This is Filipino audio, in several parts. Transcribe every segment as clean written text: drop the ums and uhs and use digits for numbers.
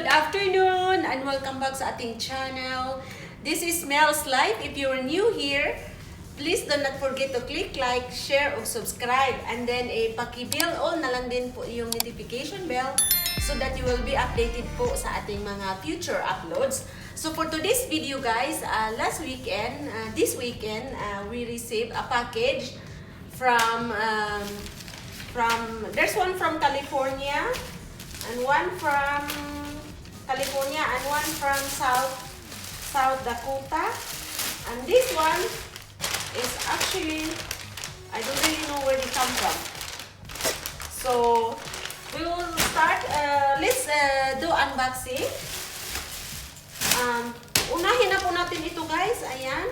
Good afternoon and welcome back sa ating channel. This is Mel's Life. If you're new here, please do not forget to click like, share, or subscribe. And then paki-bell on na lang din po yung notification bell so that you will be updated po sa ating mga future uploads. So for today's video guys, this weekend, we received a package there's one from California and one from California and one from South Dakota, and this one is actually, I don't really know where they come from. So we will start, let's do unboxing. Unahin na po natin ito guys, ayan.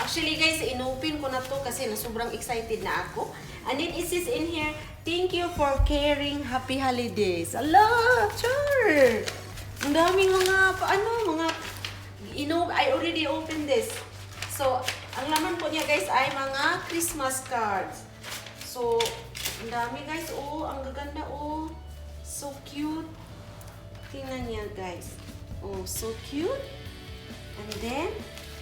Actually guys, inopen ko na to kasi sobrang excited na ako. And then it says in here, thank you for caring, happy holidays. Allah, sure. Ang daming I already opened this. So, ang laman po niya guys ay mga Christmas cards. So, ang dami guys, oh, ang gaganda, oh. So cute. Tingnan niya guys. Oh, so cute. And then,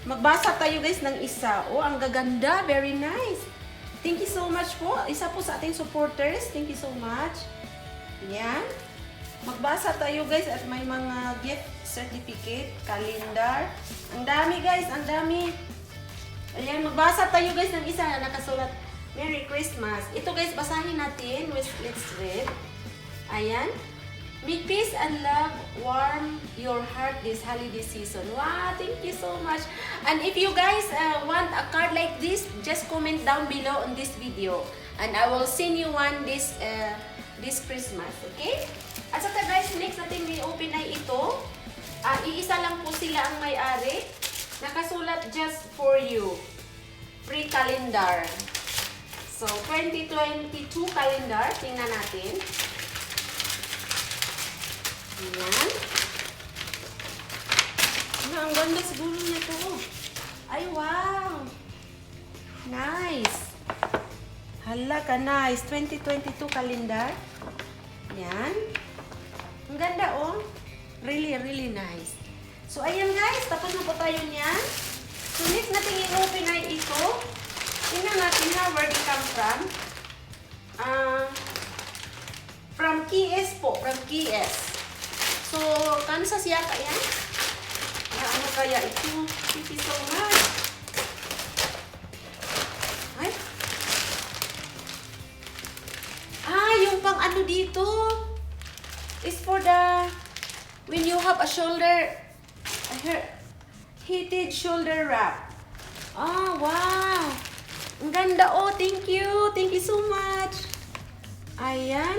magbasa tayo guys ng isa. Oh, ang gaganda. Very nice. Thank you so much po. Isa po sa ating supporters. Thank you so much. Yan. Magbasa tayo guys at may mga gift certificate, calendar. Ang dami guys, ang dami. Ayan, magbasa tayo guys ng isa na nakasulat, Merry Christmas. Ito guys, basahin natin. Let's read. Ayan. May peace and love warm your heart this holiday season. Wow, thank you so much. And if you guys want a card like this, just comment down below on this video. And I will send you one this Christmas, okay? At saka guys, next natin i-open ay ito. Iisa lang po sila ang may-ari. Nakasulat just for you. Free calendar. So, 2022 calendar. Tingnan natin. Ayan. Ang ganda siguro niya to. Ay, wow! Nice! Hala ka, nice. 2022 calendar. Ayan. Ang ganda, oh. Really, really nice. So, ayan guys. Tapos na po tayo niyan. So, next natin i-open ay ito. Tingnan natin na where they come from. From KS po. From KS. So, kansa siya kaya? Ano kaya ito? Thank you so much. Ay? Yung pang ano dito is for the when you have a heated shoulder wrap. Wow. Ang ganda, oh. Thank you. Thank you so much. Ayan.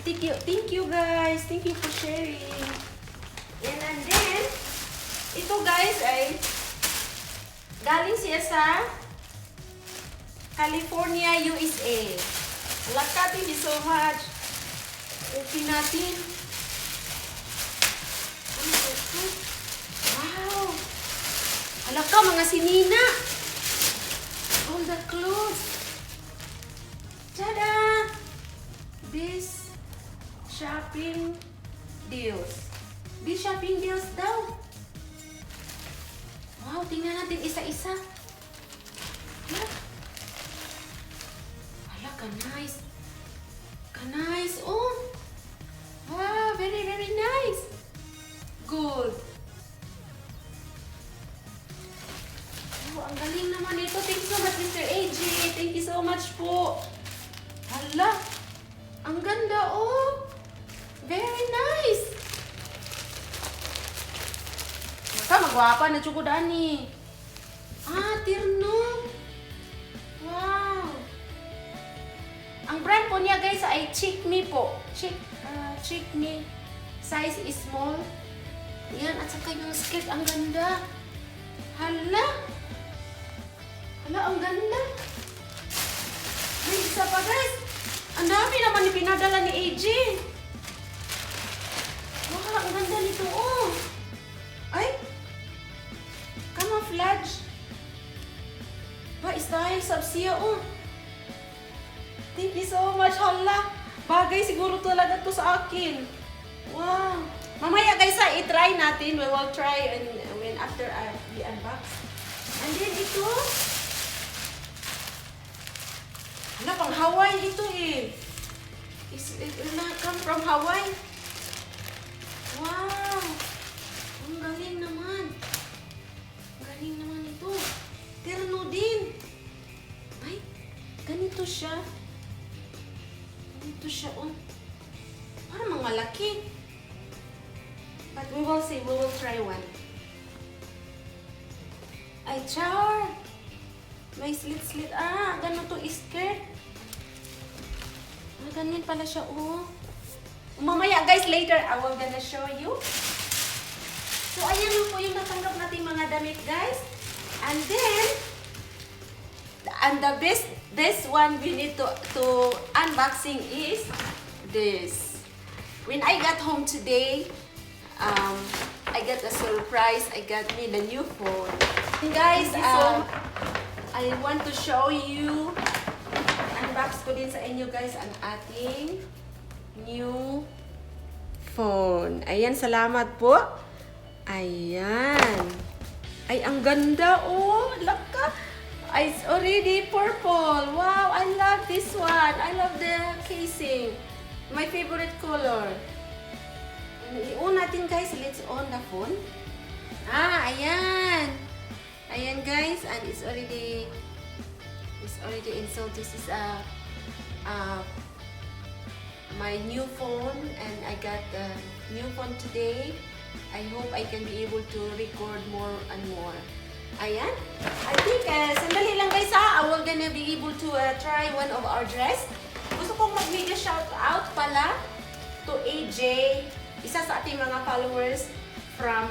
Thank you guys. Thank you for sharing. And then, ito guys ay galing siya sa California, USA. Alaka, thank you so much. Open natin. Ano ito? Wow! Alaka, mga sinina. All the clothes. Tada! This shopping deals. This shopping deals daw. Wow, tingnan natin isa-isa. Hala, ka-nice. Ka-nice. Oh. Wow, very, very nice. Good. Oh, ang galing naman ito. Thank you so much, Mr. AJ. Thank you so much po. Hala. Ang ganda, oh. Very nice. Maka, magwapa na chukodani. Tirno. Wow. Ang brand po niya, guys, ay Chick Me po. Chick Me. Size is small. Yan, at saka yung skirt, ang ganda. Hala. Hala, ang ganda. May isa pa, guys. Ang dami naman pinadala ni AJ. Wow, ang ganda nito, oh. Ay, camouflage. Style sabsiya, oh. Thank you so much, hala. Bagay siguro talaga to sa akin. Wow! Mamaya guys, i-try natin. We will try and when after we unbox. And then ito. Ano, pang Hawaii ito eh. It come from Hawaii. Wow! Ang galing naman. Ang galing naman ito. Terno din. Ay, ganito siya. Ganito siya, oh. Parang mga malaki. But we will see. We will try one. Ay, char! May slit-slit. Ah, ganun to skirt. Ah, ganyan pala siya, oh. Mamaya, guys, later, I will gonna show you. So, ayan lang po yung natanggap natin mga damit, guys. And then, and the best one we need to unboxing is this. When I got home today, I got a surprise. I got me the new phone. And guys, I want to show you, unbox ko din sa inyo guys ang ating new phone. Ayan, salamat po. Ayan. Ay, ang ganda oh. Look ka. It's already purple. Wow, I love this one. I love the casing. My favorite color. I-on natin guys. Let's on the phone. Ah, ayan. Ayan guys, and it's already installed. This is my new phone, and I got the new phone today. I hope I can be able to record more and more. Ayan. I think, sandali lang guys ha, I will gonna be able to try one of our dress. Gusto kong mag-video shout out pala to AJ, isa sa ating mga followers from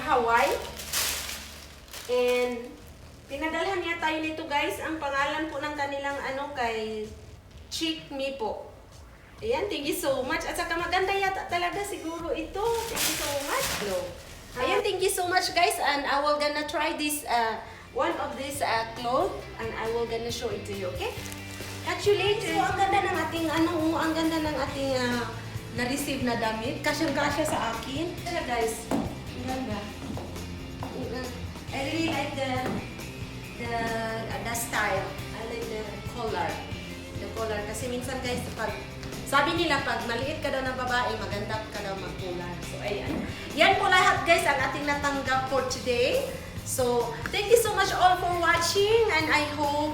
Hawaii. And pinadalhan niya tayo nito guys. Ang pangalan po ng kanilang kay Chick Me po. Ayan, thank you so much. At saka maganda yata talaga siguro ito. Thank you so much. Hello. Ayan, thank you so much guys. And I will gonna try this, one of this clothes. And I will gonna show it to you, okay? Actually, so ang ganda ng ating, ang ganda ng ating na-receive na damit. Kasyang-kasya sa akin. Kaya guys, ang ganda. I really like the style. I like the color. The color. Kasi minsan guys, sabi nila pag maliit ka daw ng babae, maganda ka daw mag-color. So, ayan. Yan po lahat guys ang ating natanggap for today. So, thank you so much all for watching. And I hope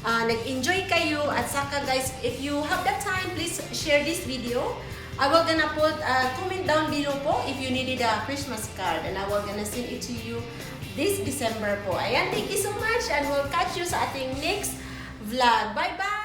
nag-enjoy kayo. At saka guys, if you have the time, please share this video. I will gonna put a comment down below po if you needed a Christmas card. And I will gonna send it to you this December po. Ayan, thank you so much. And we'll catch you sa ating next vlog. Bye-bye!